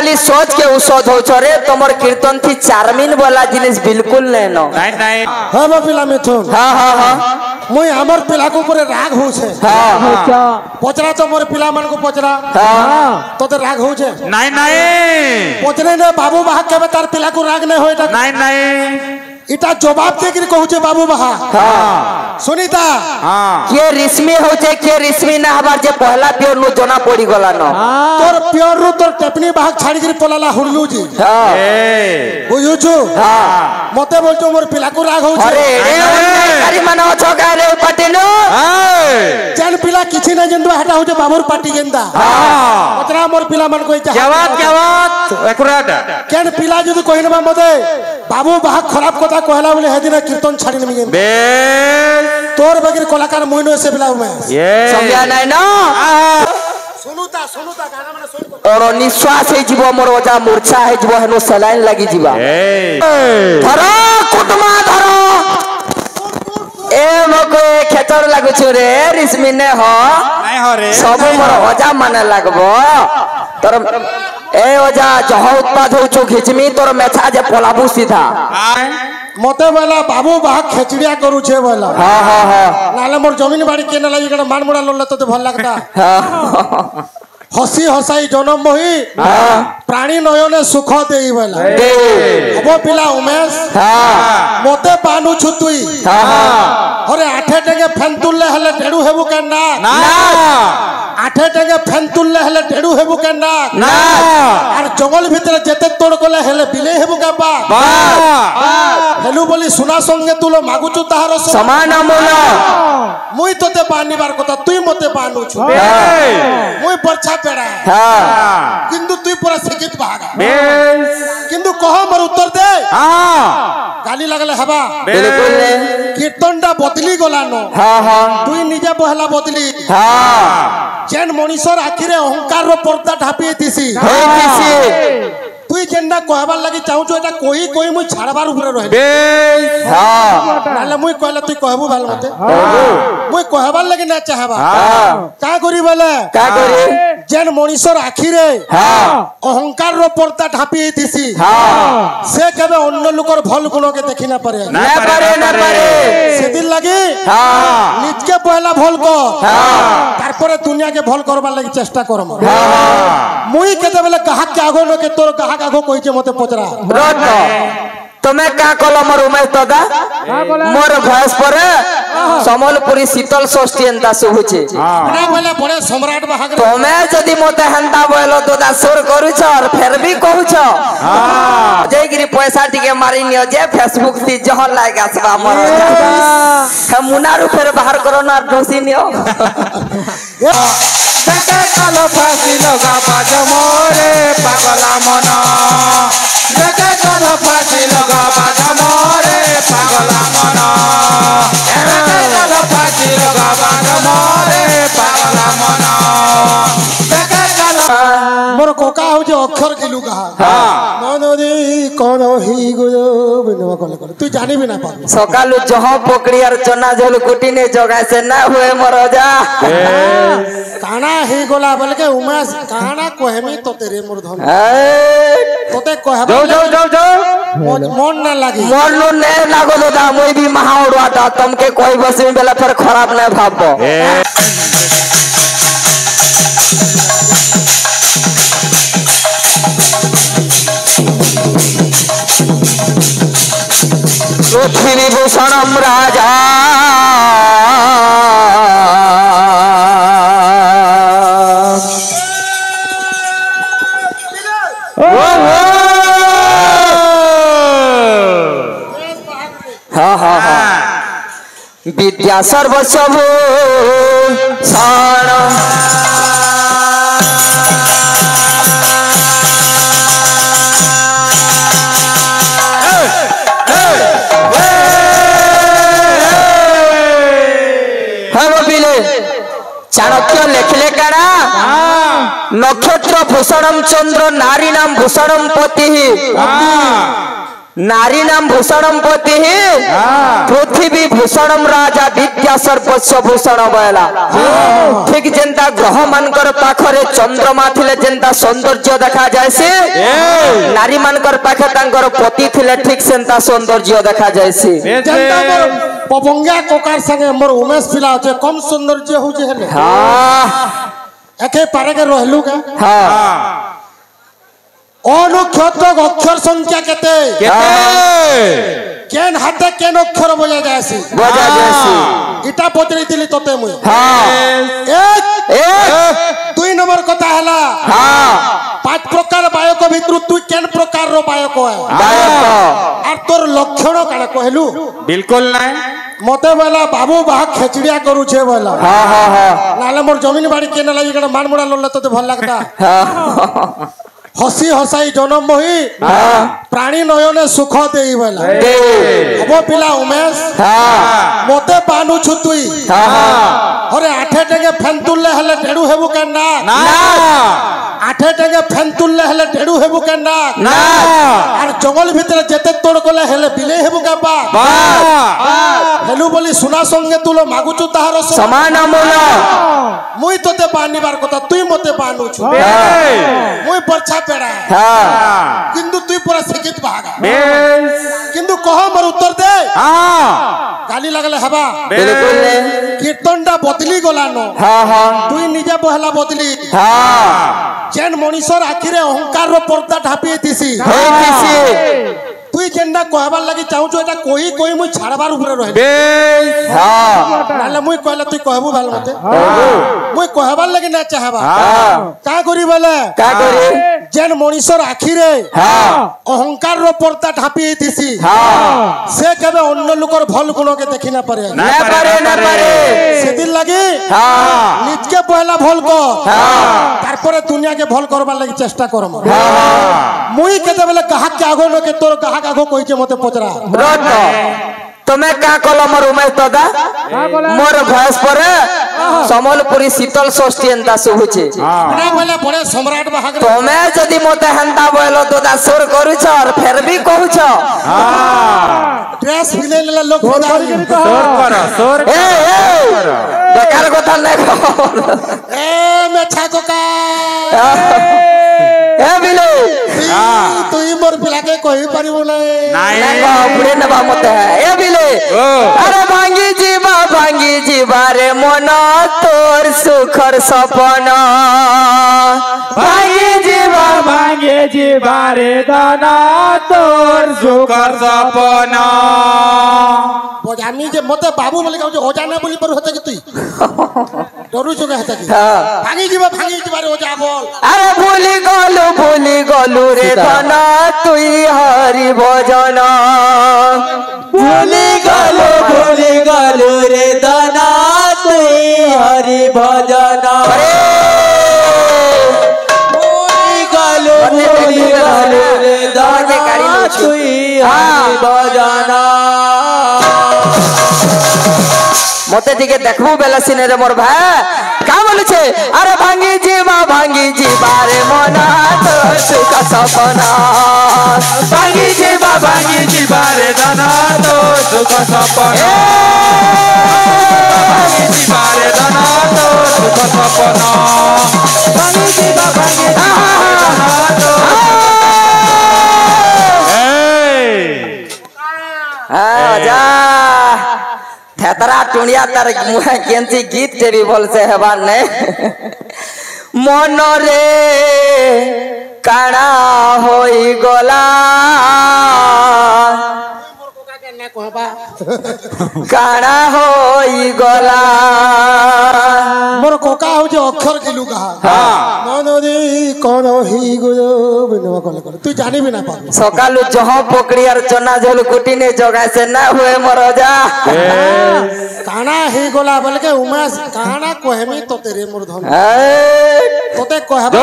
खाली सोच के औषध हो रे तुमर कीर्तन थी चारमीन वाला जिनिस बिल्कुल नहीं नो नहीं हां बा पिला मिथुन हां हां हां मुई हमर पिला को ऊपर राग हो छे हां पचरा तो मोर पिला मन को पचरा हां तो राग हो छे नहीं पचरे ने बाबू बाहा के तार पिला को राग नहीं होइटा नहीं इटा जवाब दे के कहू छे बाबू बाहा हां सुनीता हां के रिश्मी हो छे के रिश्मी ना हबार जे पहला प्योर नु जना पड़ी गला न तोर प्योर रु तोर टेपनी बाहा छाड़ी के पलाला हुरलू जी हां बुझू छु हां मते बोल तो मोर पिला को राग हो छे अरे रे करी मनो छोका रे पटेनो जन पिला किछि न जंदवा हटा हो छे बाबूर पार्टी गेंदा हां पचरा मोर पिला मन को क्या बात एक्यूरेट केन पिला जदि कहिनबा मते बाबू बाहा खराब कथा कहला बोले हेदिन कीर्तन छाड़ी नमी बे तोर बगिर कलाकार मोइनो से बिलाउ में समझा नहीं ना सुनुता गाना माने सुन और निश्वास है जीव मोर ओजा मूर्छा है जीव हेनो सलाइन लगी जीवा धरो कुटमा धरो ए मको खेतर लागु छु रे रिश्मी ने हो नहीं हो रे सब मोर ओजा माने लागबो तोर ए ओजा जह उत्पाद हो छु खिचमी तोर मेछा जे पलाबू सीधा मते वाला बाबू बाहा खेचड़िया करू छे वाला हां हां हां नाले मोर जमीन बाड़ी केना लागि कड़ा मान मुड़ा लोले तो भल लागता हां हसी हसाई जन्म मोही प्राणी नयने सुख देई वाला दे अब पिला उमेश हां मते पानु छु तुई हां अरे आठे टके फेंतुल्ले हले ढेडू हेबु के ना ना आठे टके फेंतुल्ले हले ढेडू हेबु के ना ना और जंगल भीतर जेते तोड़ कोले हेले बिले हेबु के बा हेलु बोली सुना संगे तुलो मागुचु ताहार समान मूल मुई तोते बानिबार कथा तुई मते बानु छु मुई परछा पेड़ा हां किंतु तुई पूरा शिक्षित भागा किंतु कह मोर उत्तर दे गाली लगले हबा बिल्कुल ने कीर्तनटा बदली गला न हां हां तुई निजे बहला बदली हां जेन मनीषर आखिरे अहंकार रो पर्दा ढापी दिसी तुई जेंडा कहबार लागि चाहू छु एटा कोई मुई छाड़बार ऊपर रहबे हां नाले मुई कहला तुई कहबू भाल मते मुई कहबार लागि ना चाहबा का करी बोले का करी जेन मनीषर आखिरे हां अहंकार रो पर्दा ढापी दिसी हां से केबे अन्य लोकर भल गुण के देखि ना पारे ना पारे से दिन लागि हां निज के पहला भल को हां तार परे दुनिया के भल करबार लागि चेष्टा करम हां मुई केते बेले कहा के आगो न के तोर कहा आगो कोइ जे मते पचरा रत तमे का कल मोर उमेश दादा मोर भयस पर समलपुरी शीतल षष्ठी एंता शुभ छे ना बोले बड़े सम्राट बहाग तमे जदी मते हंता बोलो दादा सुर करू छ और फिर भी कहू छ हां जयगिरी पैसा टिके मारी नियो जे फेसबुक ती जहन लाग आसबा मोर हम मुनारू फिर बाहर करो ना डोसी नियो जके कालो फांसी लगा बाज मोरे पागला मना जके कालो फांसी लगा बाज मोरे पागला मना जके कालो फांसी लगा बाज मोरे पागला मना जके कालो मोर कोका हो जे अक्षर गिलु कहा हां मनोदी कोन ही गुयो बिनवा कोले तू जानी भी ना पा सकालु जह पकड़ी और चना झोल कुटी ने जगह से ना हुए मोरजा काना ही गोला बोल के उमेश काना कोहेमी तो तेरे मूर्धन तोते कहबा जाओ मन ना लागी मन नु ने लागो दादा मोई भी महाउड़ाटा तुमके कोई बस में बेला फिर खराब ना भाबो पृथ्वी भूषणम राजा हाँ हाँ हाँ विद्या सर्वस्व साण चाणक्य लेखले काना नक्षत्र भूषणम चंद्र नारी नाम भूषणम पति नारी नाम भूषणम पति पृथ्वी भूषणम राजा विद्या सर्वस्व भूषण बयला ठीक जेंता ग्रह मानकर पाखरे चंद्रमा थिले जेंता सौंदर्य देखा जाय से नारी मानकर पाखे तांकर पति थिले ठीक सेंता सौंदर्य देखा जाय से जेंता मोर पपंगा कोकार संगे मोर उमेश पिला होचे कम सौंदर्य होचे हेले हां एके पारे के रहलु का हां अनुक्षत्र अक्षर संख्या केते केन हाते केन अक्षर बजा जायसी इटा पचरी दिली तते मुई एक दुई नंबर कथा हला पांच प्रकार बायक भितर तू केन प्रकार रो बायक है और तोर लक्षण काना कहलु बिल्कुल नहीं मते वाला बाबू बाहा खेचड़िया करू छे वाला हां हां हां नाले मोर जमीन बाड़ी केन लागि कण मानमुड़ा लल्ला तते भल लागता हसी हसाई जन्म मोही प्राणी नयने सुख देई वाला अब पिला उमेश मते पानु छु तुई अरे आठे टके फेंतुल्ले हले ढेडू हेबु के ना आठे टके फेंतुल्ले हले ढेडू हेबु के ना और जंगल भीतर जेते तोड़ कोले हले बिले हेबु के बा हेलु बोली सुना संगे तुलो मागुचु ताहार समान अमूल्य मुई तोते पानिबार कथा तुई मते पानु छु मुई परछा पेड़ा किंतु तुई पूरा शिक्षित भागा किंतु कह मोर उत्तर दे गाली लगले हबा बिल्कुल कीर्तनटा बदली गला न तुई निजे बहला बदली जेन मनीषर आखिरे अहंकार रो पर्दा ढापी दिसी तुई जेंडा कहबार लागि चाहू एटा कोई कोई मुई छाड़बार ऊपर रहे नाले मुई कहले तुई कहबू भाल मते मुई कहबार लागि ना चाहबा का करी बोले का करी जेन मनीषर आखिरे अहंकार रो पर्दा ढापी दिसी से केबे अन्य लोकर भल गुण के देखि ना पारे ना पारे सेदिन लागि निज के पहला भल को तार परे दुनिया के भल करबार लागि चेष्टा करम मुई केते बेले कहा के आगो न के तोर कहा आगो कहिचे मते पचरा रत तुम्हें क्या कलो मोर उमेश दादा मोर भयस परे समलपुरी शीतल षष्ठी एंता सुहुचे ना बोले बड़े सम्राट बाहाग तुम्हें जदी मते हंता बोलो दादा सुर करूछ और फिर भी कहूछ ड्रेस मिले ले लोग सोर ए बेकार कथा नै ए मेछा कोका ए बिले तुई मोर पिला के कहि परिबो नै नहीं बुढ़े नबा मते है ए बिले अरे भांगी जीवा रे मन तोर सुखर सपना भांगी जीवा रे दाना तोर सुखर सपना बजानी जे मते बाबू बोले कहू ओजाना बोली पर होता कि तुई डरू छो कहता कि भांगी जीवा रे ओजा बोल अरे भूली गलू रे दाना तुई हरि भजन भूली गलू रे दाना तुई हरि भजन भूली गलू रे दाना तुई हरि भजन मते दिके देखबो बेला सिने रे मोर भाई का बोले छे अरे भांगी जीवा रे मना तो सुख सपना भांगी जीवा रे दाना तो सुख सपना भांगी जीवा रे दाना तो सुख सपना भांगी जीवा तो जा थेतरा टुनिया तार मुहे केंची गीत के भी बोल से हेबार ने मन रे काना होई गला काना होई गला मोर कोका हो जे अक्षर गिलु कहा मन रे कोन ही गयो बिनवा कोले तू जानी भी ना पा सकालू जहां पकड़ी और चना झोल कुटी ने जगह से ना हुए मरोजा काना ही गोला बोल के उमेश काना कोहेमी तो तेरे मूर्धन तोते कहबा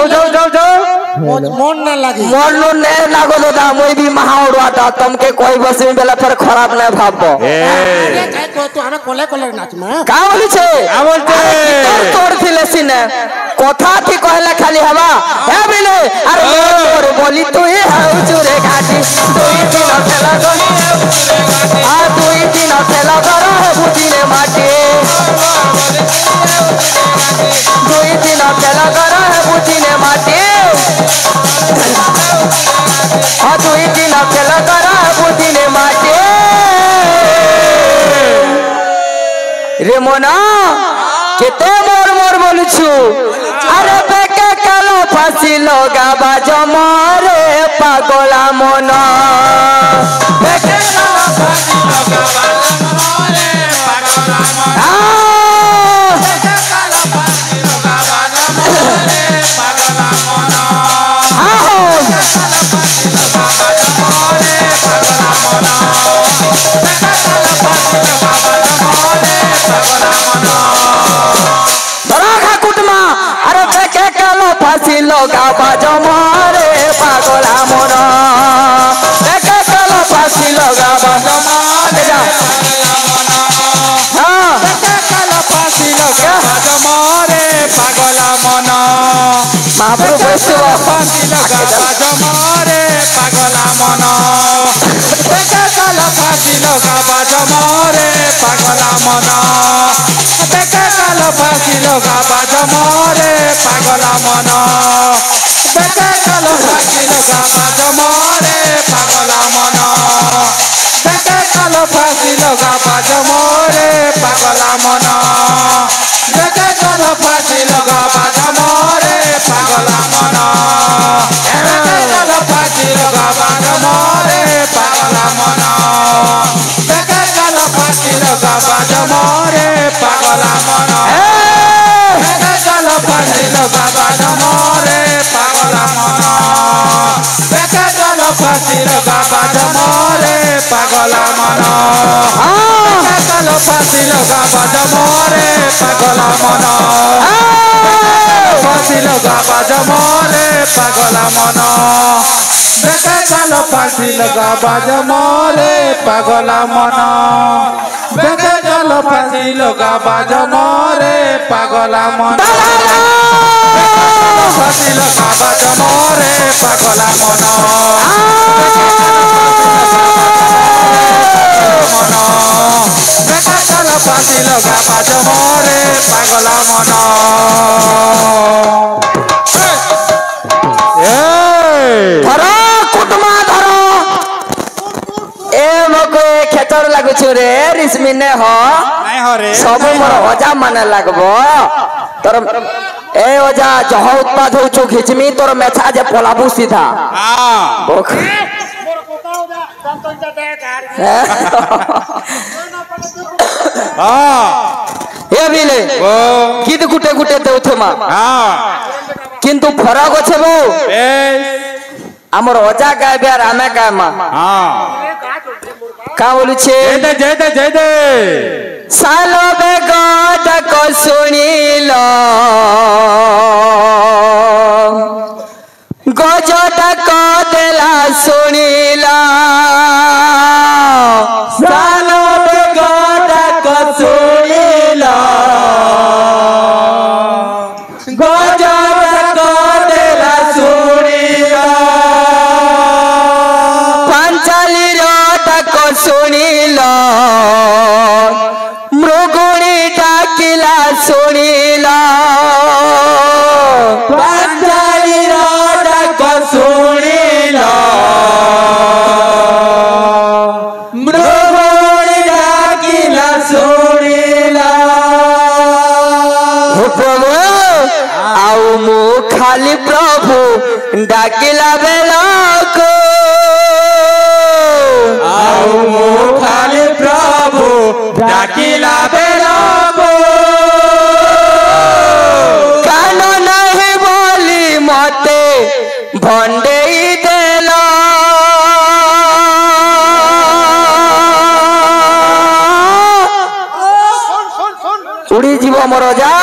जाओ मन ना लागी मन नो ने लागो दादा मोई भी महाउड़ाटा तुमके कोई बस में बेला फिर खराब न भाबो अरे काय को तू हमें कोले नाच में का बोली छे तोड़ थिले सिने कथा थी कहला खाली हवा हे बिले अरे मोर बोली तू ही हाउ चुरे घाटी तू ही दिन ଦୁଇ ଦିନ ତେଲ ଗର ହେବୁ ଦିନେ ମାଟି ଦୁଇ ଦିନ ତେଲ ଗର ହେବୁ ଦିନେ ମାଟି ଦୁଇ ଦିନ ତେଲ ଗର ହେବୁ ଦିନେ ମାଟି रे मोना केते मोर मोर बोलुछु अरे बेके कालो फांसी लगाबा जमारे पागला मोना बेके कालो फांसी लगाबा जमारे पागला मोना बेके कालो फांसी लगाबा जमारे पागला मोना आओ बेके कालो फांसी लगाबा जमारे पागला मोना बेके कालो फांसी लगाबा जमारे अरे बेके कालो फांसी लगाबा जमारे पागला मोना बेके कालो फांसी लगाबा जमारे हाँ बेके कालो फांसी लगाबा जमारे पागला मोना महाप्रभु फांसी लगाबा जमारे पागला मोना बेके कालो फांसी लगाबा जमारे पागला मोना बेके कालो फांसी लगाबा जमारे पागला मोना बेके कालो फांसी लगाबा जमारे पागला मोना बेके कालो फांसी लगाबा जमारे पागला मोना बेके कालो फांसी लगाबा जमारे पागला मोना बेके कालो फांसी लगाबा जमारे पागला मोना बेके कालो फांसी लगाबा जमारे पागला मोना बेके कालो फांसी लगाबा जमारे पागला मोना बेके कालो फांसी लगाबा जमारे पागला मोना बेके कालो फांसी लगाबा जमारे पागला मोना फांसी लगाबा जमारे पागला मोना बेके कालो फांसी लगाबा जमारे पागला मोना बेके कालो फांसी लगाबा जमारे पागला मोना फांसी लगाबा जमारे पागला मोना बेके कालो फांसी लगाबा जमारे पागला मोना धरो कुटुमा धरो ए मको खेचड़ लागुछु रे रिस्मी ने हो नहीं हो रे सब मोर ओजा माने लागबो तोर ए ओजा जह उत्पाद होछु खिचमी तोर मेछा जे पलाबू सीधा हां मोर कोता ओजा संतोषा दे घर हां ए बिले किद गुटे गुटे देउथे मा हां किंतु फरक আছে বউ আমার ওজা গাইবে আর আমি গাইমা हां का बोलुछे जय दे सालो बेगद को सुनिलो गजटा को देला सुनिला सालो बेगद को सुनिलो गजटा को देला सुनिला पांचाली रोटा को सुनिलो मृगुणी डाकिला सुनिला पांचाली रोटा को सुनिलो मृगुणी डाकिला सुनिला प्रभु आउ मु खाली प्रभु डाकिला बेला को आउ मु खाली प्रभु डाकिला बेला को कान नहीं बोली मते भंडेई देला उड़ी जीव मोर जा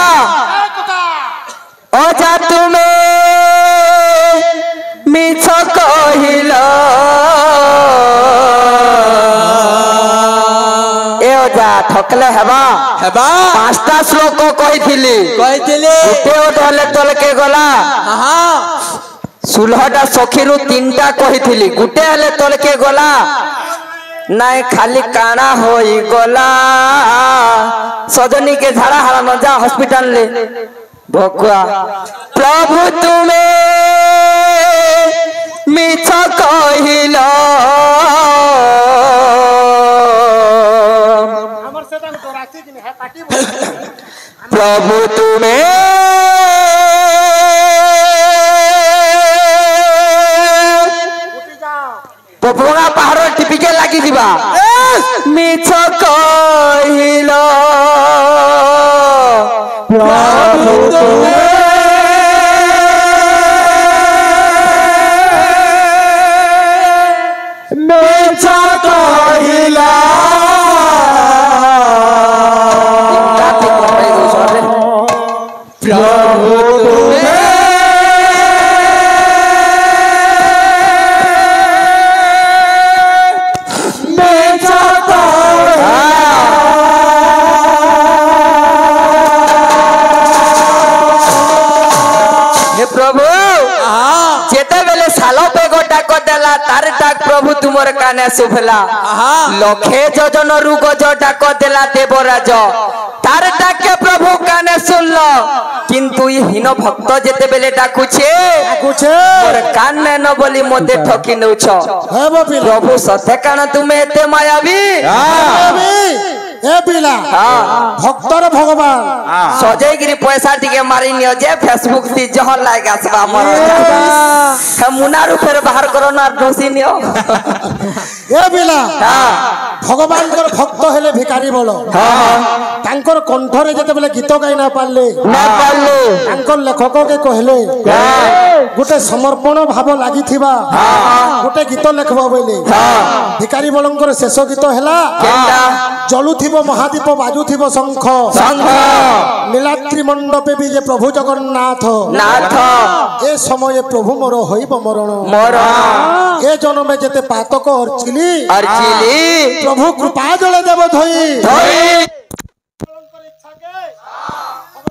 ओजा तुमे मिछ कहिला ए ओजा ठकले हेबा पांचटा श्लोक कहिथिली गुटे ओडले तलके गला हां 16टा सखीरु 3टा कहिथिली गुटे हले तलके गला नाय खाली काना होई गोला सजनी के झाड़ा हारा न जा हॉस्पिटल ले भकुआ प्रभु तुमे मिछ कहिलो प्रभु तुमे पोपरा पहाड़ टिपिके लागी दिबा मिछ कहिलो प्रभु तुमे मिछ कहिलो प्रभु तुमे प्रभु जेते बेले सालो पे गोटा कदेला तार डाक प्रभु तुमर काने सुभला लखे जोजन रुग जो डाक देला देवराज तार डाक के प्रभु काने सुनलो किंतु ये हीन भक्त जेते बेले डाकुछे मोर कान में न बोली मोते ठकी नउछ प्रभु सत्य कान तुमे एते मायावी ए पिला भक्तर भगवान सजै गिरी पैसा टिके मारी नियो जे फेसबुक सी जहर लाग आसबा हमर हम मुनारू फेर बाहर करो ना दोसी नियो ए पिला भगवान कर भक्त हेले भिखारी बोलो तांकर कंठरे जते बेले गीत गाई ना पारले तांकर लेखक के कहले गोटे समर्पण भाव लागि थिबा गोटे गीत लेखबो बोले भिखारी बोलंकर शेष गीत हेला जलुथिबो महादीप बाजुथिबो शंख नीलाद्रि मंडपे भी जे प्रभु जगन्नाथ नाथ ए समय प्रभु मोर होइबो मरण ए जन्मे जेते पातक अर्चिली प्रभु कृपा जले देव धोई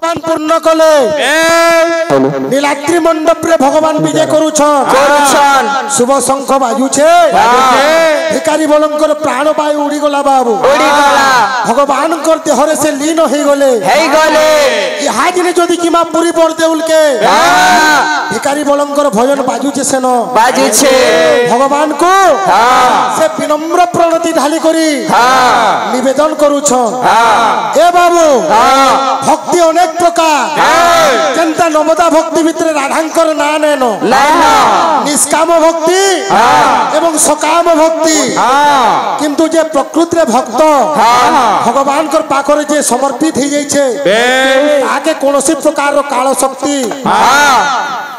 भगवान पूर्ण कले नीलाद्रि मंडप रे भगवान विजय करूछन शुभ शंख बाजुछे भिखारी बोलंकर प्राण वायु उड़ी गला बाबू भगवान कर देहरे से लीन होई गले इहा दिने जदी किमा पूरी पर देउल के भिखारी बोलंकर भजन बाजुछे सेन बाजुछे भगवान को से विनम्र प्रणति ढाली करी निवेदन करूछन ए बाबू भक्ति अनेक प्रकार जनता नमता भक्ति भितर राधांकर ना नेनो निष्काम भक्ति एवं सकाम भक्ति किंतु जे प्रकृति रे भक्त भगवान कर पाखरे जे समर्पित हो जाई छे आके कोनोसी प्रकार रो काल शक्ति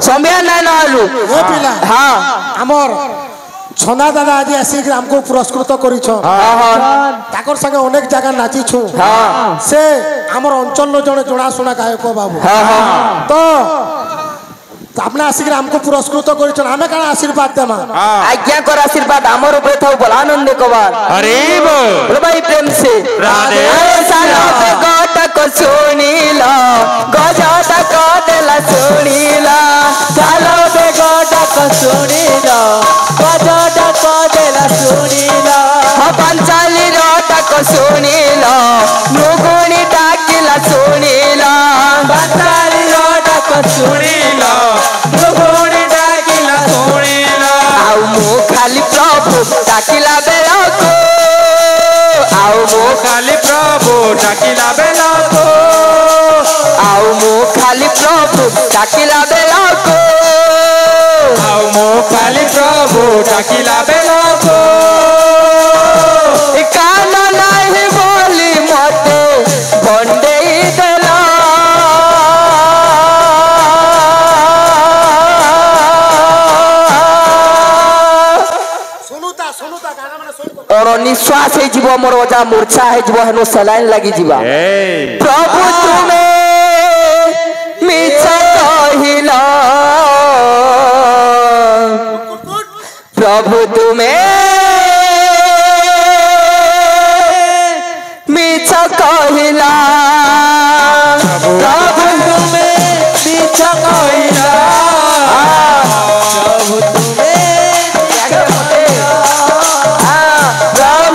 समय ना नालू ए पिला हमर छना दादा आज आसिक हमको पुरस्कृत करिछ ताकर संगे अनेक जगह नाची छु से हमर अंचल जने जणा सुना गायक बाबू तो आपने आसिक हमको पुरस्कृत करिछ हमें काना आशीर्वाद देमा आज्ञा कर आशीर्वाद हमर ऊपर थाउ भलानंद कबार अरे बोल भाई प्रेम से राधे सालो पे गोटक सुनीला गजटा को देला सुनीला सालो पे गोटक सुनीला गजटा को देला सुनीला पंचाली रोटक सुनीला मुगुनी डाकिला सुनीला पंचाली रोटक सुनीला मुगुनी डाकिला सुनीला आउ मो खाली प्रभु डाकिला बेला को आउ मो खाली प्रभु डाकिला बेला को आउ मो खाली प्रभु डाकिला बेला को आउ मो खाली प्रभु डाकिला बेला को कान नाही बोली मते भंडेई देला सुनुता गाना माने सुन और निश्वास हे जीव मोर ओजा मूर्छा हे जीव हेनो सलाइन लागि जीवा प्रभु तुमे मिछ कहिला प्रभु तुमे मिछ कहिला प्रभु तुमे मिछ कहिला प्रभु तुमे प्रभु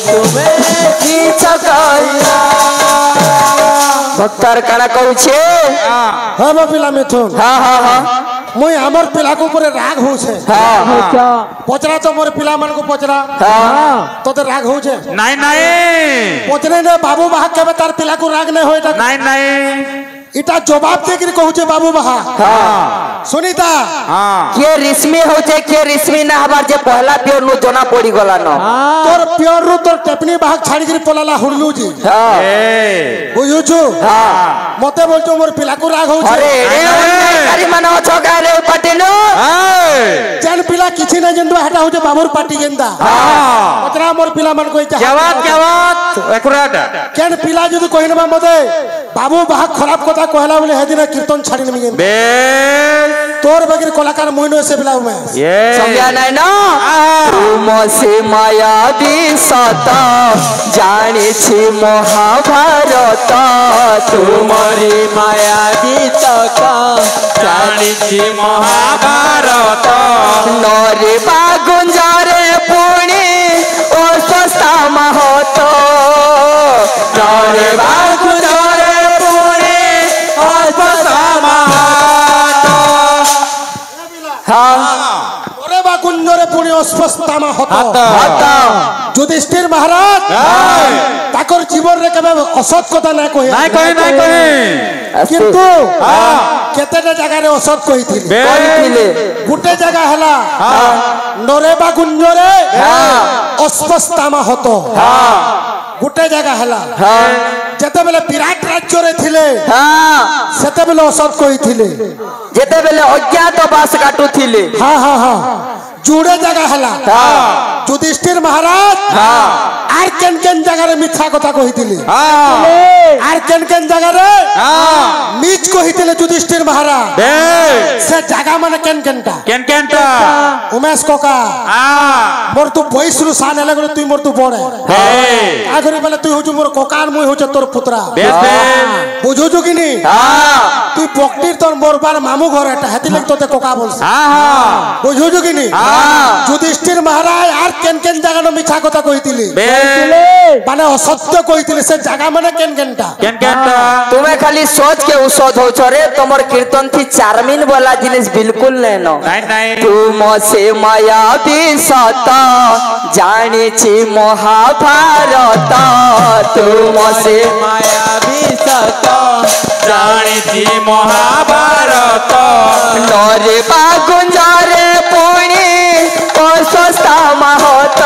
तुमे किछ कहिला भक्तर काना कहूछे हाँ बा पिला मिथुन हाँ हाँ हाँ मुई हमर पिला को ऊपर राग होछे हाँ पचरा तो मोर पिला मन को पचरा हाँ तो राग होछे नहीं नहीं पचरे ने बाबू बाहा केबे तार पिला को राग नहीं होइटा नहीं नहीं इटा जवाब दे के कहूछे बाबू बाहा हाँ सुनीता हाँ के रिश्मी होचे के रिश्मी ना हबार जे पहला प्योर नु जोना पड़ी गला न तोर प्योर रु तोर टेपनी बाहा छाड़ी के पलाला हुरलू जी हाँ बुझुछु हाँ मते बोलतो मोर पिला को राग होछे अरे रे करी मनो छगा रे पटेनो जन पिला किछि न जंदो हटा होछे बाबूर पार्टी गेंदा हाँ पचरा मोर पिला मन को क्या बात एक्यूरेट केन पिला जदि कहिनबा मते बाबू बाहा खराब कथा कहला बोले हेदिन कीर्तन छाड़ी नमी गेंदा बेस तोर बगिर कलाकार मोइनो से बिलाउ में ये समझा नहीं ना तुम से माया दिसत जानी छी महाभारत तुम्हारी माया दिसत जानिछि महाभारत नरे बागुंजारे पुणी ओ सस्ता महत नरे बागुंजारे पुणी ओ सस्ता महत हाँ ओरे बा कुंजरे पुणी अस्पष्टता में हत हत युधिष्ठिर महाराज ताकर जीवन रे केबे असत कथा नै कहि नहीं कहे किंतु केतेटा जगह रे असत कहिथिले कहिथिले गुटे जगह हला नरेबा गुंजरे अस्पष्टता में हत गुटे जगह हला जते बेले विराट राज्य रे थिले सेते बेले असत कहिथिले जेते बेले अज्ञात बास काटुथिले हां हां हां जुड़े जगह हला युधिष्ठिर महाराज आर केन केन जगह रे मिथ्या कथा कहिथिले आर केन केन जगह रे मीच कहिथिले युधिष्ठिर महाराज से जगह माने केन केनटा केनटा उमेश कोका मोर तू बयस रु सान हेले गले तू मोर तू बड़े आगरे बेले तू होजु मोर कोकार मुई होछ तोर पुत्रा बुझु छु किनी तू पक्टिर तोर मोर बार मामू घर एटा हेति लग तोते कोका बोलस बुझु छु किनी युधिष्ठिर महाराज आर केन केन जगह न मिछा कथा कहिथिले माने असत्य कहिथिले से जगह माने केन केनटा तुम्हें खाली सोच के औषध हो छरे तमर कीर्तन थी चारमीन वाला जिनिस बिल्कुल नहीं नो नहीं तुम से माया दिसत जानी छी महाभारत तुम से माया दिसत जानिछि महाभारत नरे बागुंजारे पुणी ओ सस्ता महत